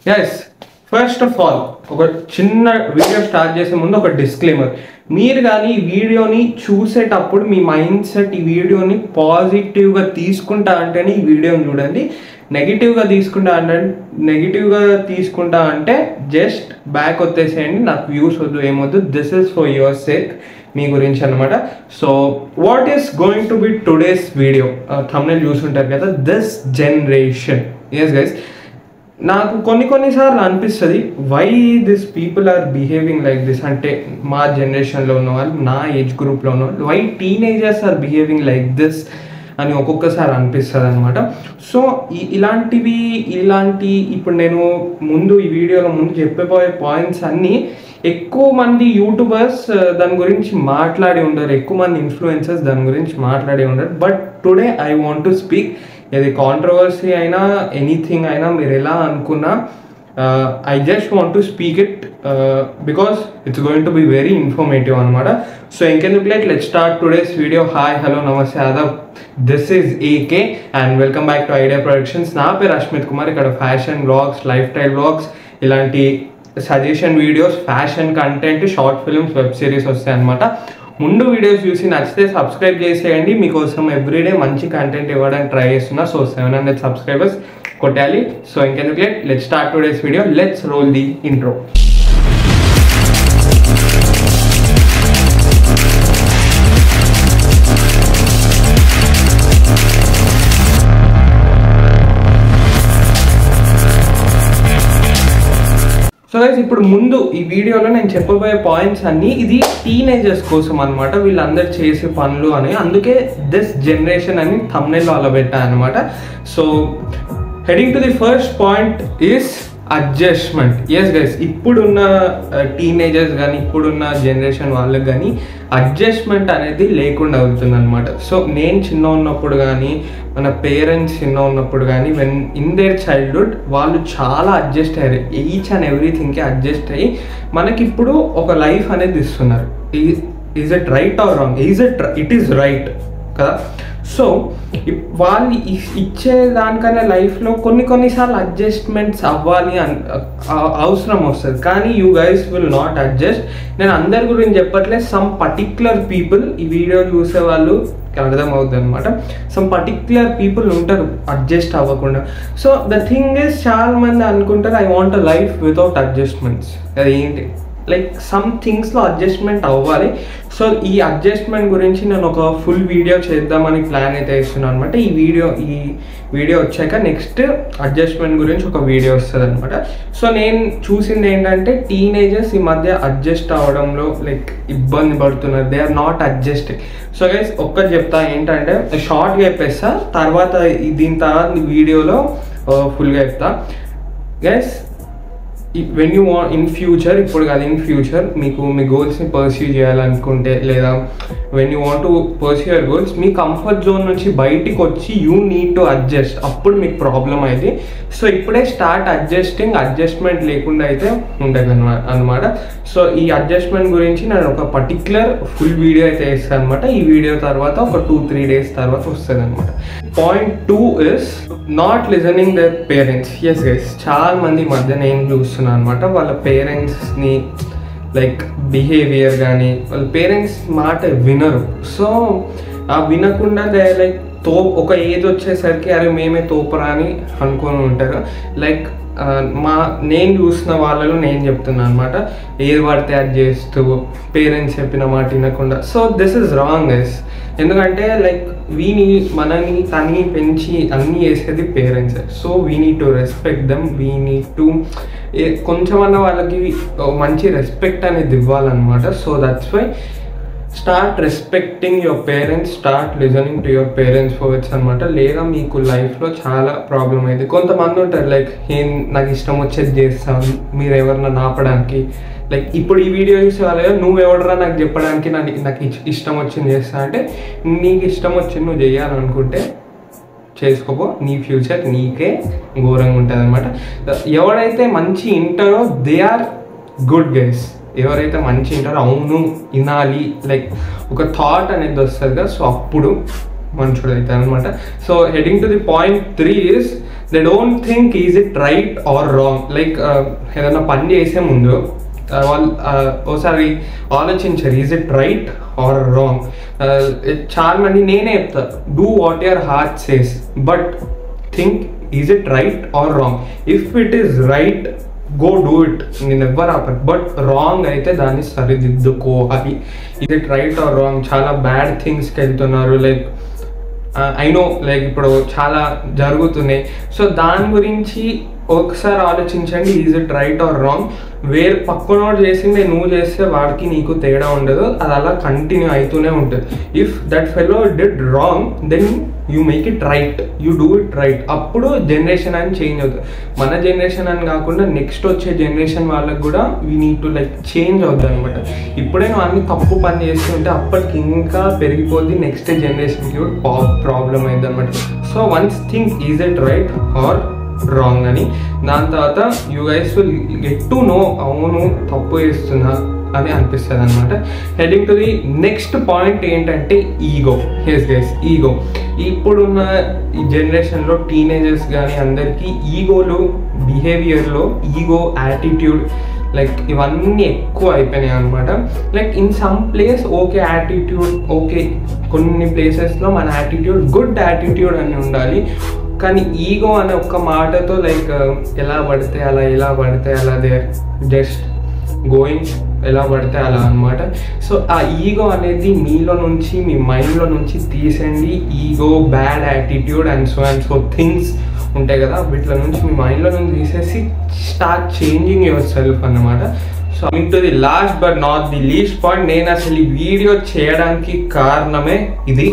Guys first of all ఒక చిన్న video start చేసే ముందు ఒక డిస్క్లైమర్. మీరు కానీ ఈ వీడియోని చూసేటప్పుడు మీ మైండ్ సెట్ ఈ వీడియోని పాజిటివ్గా తీసుకుంటా అంటేనే ఈ వీడియోని చూడండి. నెగిటివ్గా తీసుకుంటా అంటే జస్ట్ బ్యాక్ వచ్చేసేయండి. నాకు వ్యూస్ వద్దు, ఏమొద్దు. This is for your sake, మీ గురించి అనమాట. So what is going to be today's video? Thumbnail చూసుంటారు కదా, దిస్ జనరేషన్. ఎస్ గైస్, నాకు కొన్నిసార్లు అనిపిస్తుంది why this people are behaving like this. అంటే మా జనరేషన్లో ఉన్న వాళ్ళు, నా ఏజ్ గ్రూప్లో ఉన్న వాళ్ళు, why teenagers are behaving like this అని ఒక్కొక్కసారి అనిపిస్తుంది అనమాట. సో ఇలాంటి ఇప్పుడు నేను ముందు ఈ వీడియోలో ముందు చెప్పబోయే పాయింట్స్ అన్నీ ఎక్కువ మంది యూట్యూబర్స్ దాని గురించి మాట్లాడి ఉండరు, ఎక్కువ మంది ఇన్ఫ్లుయెన్సర్స్ దాని గురించి మాట్లాడి ఉండరు. But today I want to speak. ఇది కాంట్రవర్సీ అయినా ఎనీథింగ్ అయినా మీరు ఎలా అనుకున్నా, I just want to speak it because it's going to be very informative అనమాట. సో ఇంకెందుకు late, let's start today's video. Hi, hello, నమస్తే, ఆదాబ్. This is AK and welcome back to Idea Productions. నా పేరు అశ్మిత్ కుమార్. ఇక్కడ fashion vlogs, lifestyle vlogs, ఇలాంటి suggestion videos, fashion content, short films, web series వస్తాయి అనమాట. ముందు వీడియోస్ చూసి నచ్చితే సబ్స్క్రైబ్ చేసేయండి. మీకోసం ఎవ్రీడే మంచి కంటెంట్ ఇవ్వడానికి ట్రై చేస్తున్నా. సో 700 సబ్స్క్రైబర్స్ కొట్టాలి. సో ఇంకెందుకు late, let's start today's video. Let's roll the intro. So guys, ఇప్పుడు ముందు ఈ వీడియోలో నేను చెప్పబోయే పాయింట్స్ అన్నీ ఇది టీనేజర్స్ కోసం అనమాట. వీళ్ళందరూ చేసే పనులు అని, అందుకే దిస్ జనరేషన్ అని థంబ్నెయిల్లో అలా పెట్టాను అనమాట. So heading to the first point is adjustment. Yes guys, ఇప్పుడున్న టీనేజర్స్ కానీ ఇప్పుడున్న జనరేషన్ వాళ్ళకి కానీ అడ్జస్ట్మెంట్ అనేది లేకుండా అవుతుంది అనమాట. సో నేను చిన్న ఉన్నప్పుడు కానీ, మన పేరెంట్స్ చిన్న ఉన్నప్పుడు కానీ, వెన్ ఇన్ దేర్ చైల్డ్హుడ్ వాళ్ళు చాలా అడ్జస్ట్ అయ్యారు. ఈచ్ అండ్ ఎవ్రీథింగ్కి అడ్జస్ట్ అయ్యి మనకిప్పుడు ఒక లైఫ్ అనేది ఇస్తున్నారు. Is it right or wrong? It is right కదా. సో వాళ్ళు ఇచ్చే దానికన్నా లైఫ్లో కొన్నిసార్లు అడ్జస్ట్మెంట్స్ అవ్వాలి అవసరం వస్తుంది. కానీ you guys will not adjust. నేను అందరి గురించి చెప్పట్లేదు, సమ్ పర్టిక్యులర్ పీపుల్, ఈ వీడియో చూసే వాళ్ళు అర్థమవుతుంది అనమాట. సమ్ పర్టిక్యులర్ పీపుల్ ఉంటారు అడ్జస్ట్ అవ్వకుండా. సో ద థింగ్ ఇస్, చాలా మంది అనుకుంటారు I want a life without adjustments. అది ఏంటి, లైక్ సమ్ థింగ్స్లో అడ్జస్ట్మెంట్ అవ్వాలి. సో ఈ అడ్జస్ట్మెంట్ గురించి నేను ఒక ఫుల్ వీడియో చేద్దామని ప్లాన్ అయితే ఇస్తున్నాను అనమాట. ఈ వీడియో వచ్చాక నెక్స్ట్ అడ్జస్ట్మెంట్ గురించి ఒక వీడియో వస్తుంది అనమాట. సో నేను చూసింది ఏంటంటే టీనేజర్స్ ఈ మధ్య అడ్జస్ట్ అవ్వడంలో లైక్ ఇబ్బంది పడుతున్నారు. They are not adjusting. So guys, ఒక్కటి చెప్తా ఏంటంటే, షార్ట్గా చెప్పేస్తా, తర్వాత దీని తర్వాత వీడియోలో ఫుల్గా చెప్తా. Guys, when you want in future, ఇప్పుడు కాదు ఇన్ ఫ్యూచర్, మీకు మీ గోల్స్ని పర్స్యూ చేయాలనుకుంటే, లేదా when you want to pursue your goals, me comfort zone నుంచి బయటికి వచ్చి యూ నీడ్ టు అడ్జస్ట్. అప్పుడు మీకు ప్రాబ్లం అయితే. సో ఇప్పుడే స్టార్ట్ అడ్జస్టింగ్. అడ్జస్ట్మెంట్ లేకుండా అయితే ఉంటుంది అనమాట. సో ఈ అడ్జస్ట్మెంట్ గురించి నేను ఒక పర్టిక్యులర్ ఫుల్ వీడియో అయితే వేస్తాను అనమాట. ఈ వీడియో తర్వాత ఒక 2-3 days తర్వాత వస్తుంది అనమాట. Point 2 is not listening their parents. Yes guys, చాలా మంది మధ్య నేను చూస్తున్నాను అనమాట, వాళ్ళ పేరెంట్స్ని లైక్ బిహేవియర్ కానీ వాళ్ళ పేరెంట్స్ మాట వినరు. సో ఆ వినకుండా దే లైక్ ఒక ఏజ్ వచ్చేసరికి అరే మేమే తోపరా అని అనుకొని ఉంటారు. లైక్ నేను చూసిన వాళ్ళలో నేను చెప్తున్నాను అనమాట, ఏది పడితే అది చేస్తూ పేరెంట్స్ చెప్పిన మాట వినకుండా. So this is wrong guys. ఎందుకంటే లైక్ మనని తని పెంచి అన్నీ చేసేది parents. So we need to respect them. We need to కొంచెమన్నా వాళ్ళకి మంచి రెస్పెక్ట్ అనేది ఇవ్వాలన్నమాట. So that's why start respecting your parents, start listening to your parents words అనమాట. లేదా మీకు లైఫ్లో చాలా ప్రాబ్లం అయింది. కొంతమంది ఉంటారు లైక్ నాకు ఇష్టం వచ్చేది చేస్తాను, మీరు ఎవరన్నా నాపడానికి. లైక్ ఇప్పుడు ఈ వీడియో చూసే వాళ్ళు, నువ్వు ఎవడరా నాకు చెప్పడానికి, నాకు ఇష్టం వచ్చింది చేస్తా అంటే, నీకు ఇష్టం వచ్చింది నువ్వు చేయాలనుకుంటే చేసుకోపో. నీ ఫ్యూచర్ నీకే ఘోరంగా ఉంటుంది అనమాట. ఎవడైతే మంచి ఇంటారో దే ఆర్ గుడ్ గైస్. ఎవరైతే మంచి వింటారో అవును వినాలి లైక్ ఒక థాట్ అనేది వస్తుంది కదా. సో అప్పుడు మంచుడు అవుతాయి అనమాట. So heading to the point 3 is they don't think is it right or wrong. Like ఏదైనా పని చేసే ముందు వాళ్ళు ఒకసారి ఆలోచించారు, is it right or wrong. చాలా మంది నేనే చెప్తా, do what your heart says, but think is it right or wrong. If it is right go do it, నేను ఎవ్వరు ఆపరు. బట్ రాంగ్ అయితే దాన్ని సరిదిద్దుకోవాలి. Is it right or wrong. చాలా బ్యాడ్ థింగ్స్కి వెళ్తున్నారు. లైక్ ఐ నో, లైక్ ఇప్పుడు చాలా జరుగుతున్నాయి. సో దాని గురించి ఒకసారి ఆలోచించండి, is it right or wrong. వేరే పక్కనోడు చేసిందే నువ్వు చేస్తే వాడికి నీకు తేడా ఉండదు, అది అలా కంటిన్యూ అవుతూనే ఉంటుంది. If that fellow did wrong then you make it right, you do it right. అప్పుడు జనరేషన్ అని చేంజ్ అవుతుంది. మన జనరేషన్ అని కాకుండా నెక్స్ట్ వచ్చే జనరేషన్ వాళ్ళకి కూడా we need to like change అవుతుంది అనమాట. ఇప్పుడే నువ్వు అన్ని తప్పు పని చేస్తుంటే అప్పటికి ఇంకా పెరిగిపోద్ది, నెక్స్ట్ జనరేషన్కి కూడా ప్రాబ్లం అయింది అనమాట. So once think is it right or wrong అని. దాని తర్వాత you guys will get to know, అవును తప్పు చేస్తున్నా అని అనిపిస్తుంది అనమాట. Heading to the next point ఏంటంటే ఈగో. Yes guys, ego. ఇప్పుడున్న ఈ జనరేషన్లో టీనేజర్స్ కానీ అందరికీ ఈగోలు, బిహేవియర్లో ఈగో, యాటిట్యూడ్, లైక్ ఇవన్నీ ఎక్కువ అయిపోయినాయి అనమాట. Like in some place okay attitude okay, కొన్ని ప్లేసెస్లో మన యాటిట్యూడ్ గుడ్ యాటిట్యూడ్ అని ఉండాలి. కానీ ఈగో అనే ఒక్క మాటతో లైక్ ఎలా పడితే అలా, ఎలా పడితే అలా, దే జస్ట్ గోయింగ్ ఎలా పడితే అలా అనమాట. సో ఆ ఈగో అనేది మీలో నుంచి, మీ మైండ్లో నుంచి తీసేయండి. Ego, bad attitude and so things ఉంటాయి కదా, వీటిలో నుంచి మీ మైండ్లో నుంచి తీసేసి స్టార్ట్ చేంజింగ్ యువర్ సెల్ఫ్ అన్నమాట. So coming to the last but not the least point, నేను అసలు ఈ వీడియో చేయడానికి కారణమే ఇది,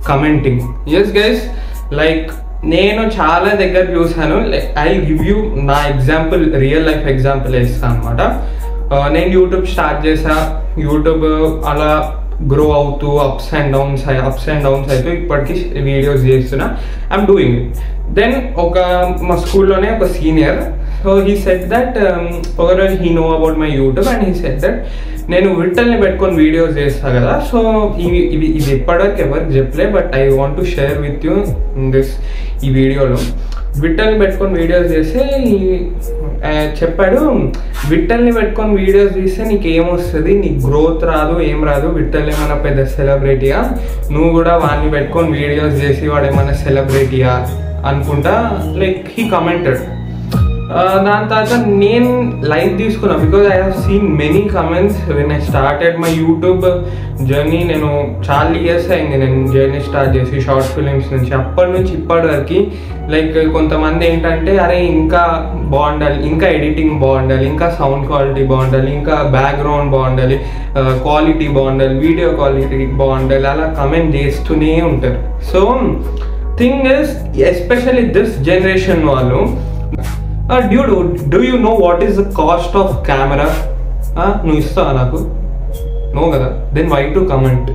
కమెంటింగ్. ఎస్ గైస్, లైక్ నేను చాలా దగ్గర చూసాను. ఐ గివ్ యూ నా ఎగ్జాంపుల్, రియల్ లైఫ్ ఎగ్జాంపుల్ ఇస్తాను అనమాట. నేను యూట్యూబ్ స్టార్ట్ చేసా, యూట్యూబ్ అలా గ్రో అవుతూ అప్స్ అండ్ డౌన్స్ అవుతూ ఇప్పటికీ వీడియోస్ చేస్తున్నా, ఐఎమ్ డూయింగ్ ఇట్. దెన్ మా స్కూల్లోనే ఒక senior, so he said that ఒకరోజు he know about my YouTube and he said that నేను విట్టల్ని పెట్టుకొని వీడియోస్ చేస్తాను కదా, సో ఇది ఇప్పటివరకు ఎవరికి చెప్పలే, but I want to share with you in this ఈ వీడియోలో. విట్టల్ని పెట్టుకొని వీడియోస్ చేస్తే చెప్పాడు, విట్టల్ని పెట్టుకొని వీడియోస్ తీస్తే నీకు ఏమొస్తుంది, నీకు గ్రోత్ రాదు, ఏం రాదు, విట్టల్ ఏమైనా పెద్ద సెలబ్రిటీయా, నువ్వు కూడా వాడిని పెట్టుకొని వీడియోస్ చేసి వాడు ఏమైనా సెలబ్రిటీయా అనుకుంటా, లైక్ హీ కమెంటెడ్. దాని తర్వాత నేను లైక్ తీసుకున్నా, because I have seen many comments when I started my YouTube journey. నేను చాలా ఇయర్స్ అయింది నేను జర్నీ స్టార్ట్ చేసి, షార్ట్ ఫిలిమ్స్ నుంచి. అప్పటి నుంచి ఇప్పటి వరకు లైక్ కొంతమంది ఏంటంటే, అరే ఇంకా బాగుండాలి, ఇంకా ఎడిటింగ్ బాగుండాలి, ఇంకా సౌండ్ క్వాలిటీ బాగుండాలి, ఇంకా బ్యాక్గ్రౌండ్ బాగుండాలి, క్వాలిటీ బాగుండాలి, వీడియో క్వాలిటీ బాగుండాలి, అలా కమెంట్ చేస్తూనే ఉంటారు. So thing is, especially this generation వాళ్ళు, dude, do you know what is the cost of camera? నువ్వు ఇస్తావా నాకు? నో కదా, then why to comment?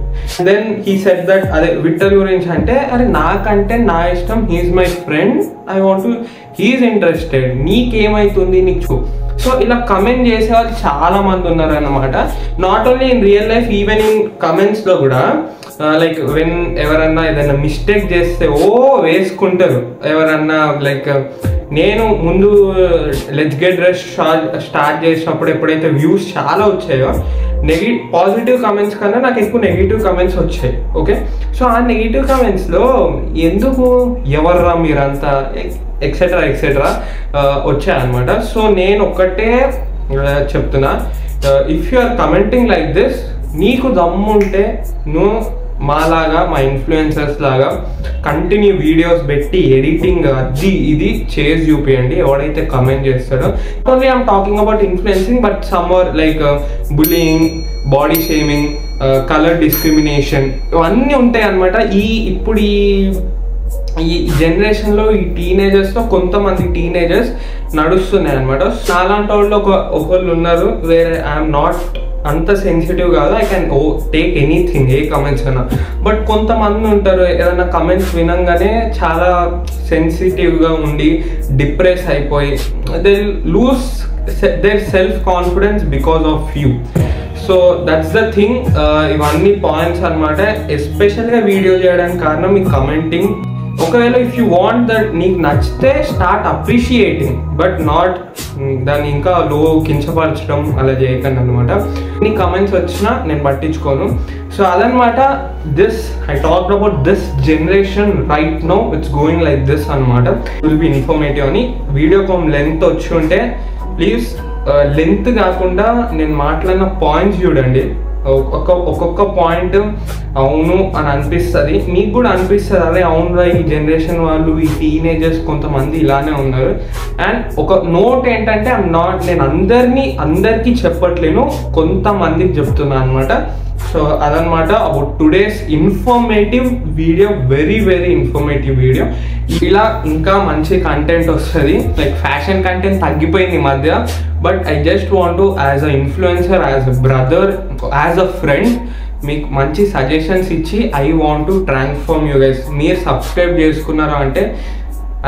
Then he said that, అదే విట్టల్ గురించి అంటే, అరే నాకంటే నా ఇష్టం, he is my friend, I want to, he is interested, నీకేమైతుంది నీకు. సో ఇలా కమెంట్ చేసే వాళ్ళు చాలా మంది ఉన్నారు అన్నమాట. Not only in real life, even in కమెంట్స్లో కూడా. లైక్ వెన్ ఎవరన్నా ఏదైనా మిస్టేక్ చేస్తే వేసుకుంటారు ఎవరన్నా. లైక్ నేను ముందు లెట్స్ గెట్ రెస్ట్ స్టార్ట్ చేసినప్పుడు ఎప్పుడైతే వ్యూస్ చాలా వచ్చాయో, పాజిటివ్ కమెంట్స్ కన్నా నాకు ఎక్కువ నెగిటివ్ కమెంట్స్ వచ్చాయి. ఓకే, సో ఆ నెగిటివ్ కమెంట్స్లో ఎందుకు ఎవర్రా మీరంతా ఎక్సెట్రా వచ్చాయన్నమాట. సో నేను ఒక్కటే చెప్తున్నా, if you are commenting like this, నీకు దమ్ముంటే నువ్వు మాలాగా, మా ఇన్ఫ్లుయెన్సర్స్ లాగా కంటిన్యూ వీడియోస్ పెట్టి ఎడిటింగ్ అది ఇది చేసి చూపియండి ఎవడైతే కమెంట్ చేస్తాడో. Only I'm talking about influencing, but somewhere like bullying, body shaming, colour discrimination, ఇవన్నీ ఉంటాయి అన్నమాట. ఇప్పుడు ఈ జనరేషన్లో ఈ టీనేజర్స్లో కొంతమంది టీనేజర్స్ నడుస్తున్నాయి అనమాట. నాలాంటి వాళ్ళు ఒకళ్ళు ఉన్నారు, వేరే ఐఎమ్ నాట్ అంత సెన్సిటివ్ కాదు, I can take anything, A comments అయినా. బట్ కొంతమంది ఉంటారు, ఏదైనా కమెంట్స్ వినంగానే చాలా సెన్సిటివ్గా ఉండి డిప్రెస్ అయిపోయి they lose their self confidence because of you. So that's the thing. ఇవన్నీ పాయింట్స్ అనమాట. ఎస్పెషల్గా వీడియో చేయడానికి కారణం ఈ కమెంటింగ్. ఒకవేళ ఇఫ్ యూ వాంట్ దట్ నీకు నచ్చితే స్టార్ట్ అప్రిషియేటింగ్, బట్ నాట్ దాన్ని ఇంకా లో కించపరచడం అలా చేయకండి అనమాట. నీ కమెంట్స్ వచ్చినా నేను పట్టించుకోను. సో అదనమాట, this I talked about this generation right no, it's going like this అనమాట. విల్ బి ఇన్ఫర్మేటివ్ అని. వీడియో లెంత్ వచ్చి ఉంటే ప్లీజ్ లెంత్ కాకుండా నేను మాట్లాడిన పాయింట్స్ చూడండి. ఒక్కొక్క పాయింట్ అవును అని అనిపిస్తుంది, మీకు కూడా అనిపిస్తుంది అదే అవునురా ఈ జనరేషన్ వాళ్ళు, ఈ టీనేజర్స్ కొంతమంది ఇలానే ఉన్నారు. అండ్ ఒక నోట్ ఏంటంటే నేను అందరికీ చెప్పట్లేను, కొంతమందికి చెప్తున్నాను అనమాట. సో అదనమాట about today's informative video, very very informative video. ఇలా ఇంకా మంచి కంటెంట్ వస్తుంది. లైక్ ఫ్యాషన్ కంటెంట్ తగ్గిపోయింది ఈ మధ్య, but I just want to as a influencer, as a brother, as a friend మీకు మంచి సజెషన్స్ ఇచ్చి I want to transform you guys. మీరు సబ్స్క్రైబ్ చేసుకున్నారు అంటే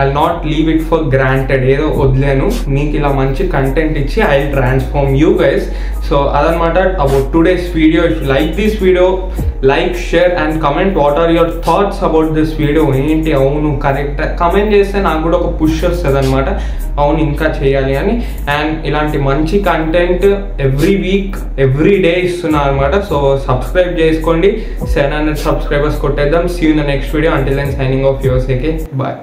I'll not leave it for granted. ఏదో వదిలేను, మీకు ఇలా మంచి కంటెంట్ ఇచ్చి I'll transform you guys. So అదనమాట about today's video. If you like this video, like, share and comment what are your thoughts about this video. ఏంటి అవును correct comment చేస్తే నాకు కూడా ఒక పుష్ వస్తుంది అనమాట, అవును ఇంకా చేయాలి అని. అండ్ ఇలాంటి మంచి content every week every day ఇస్తున్నా అనమాట. సో సబ్స్క్రైబ్ చేసుకోండి, 700 subscribers కొట్టేద్దాం. See you in the next video. Until then, signing off, yours AK. Bye.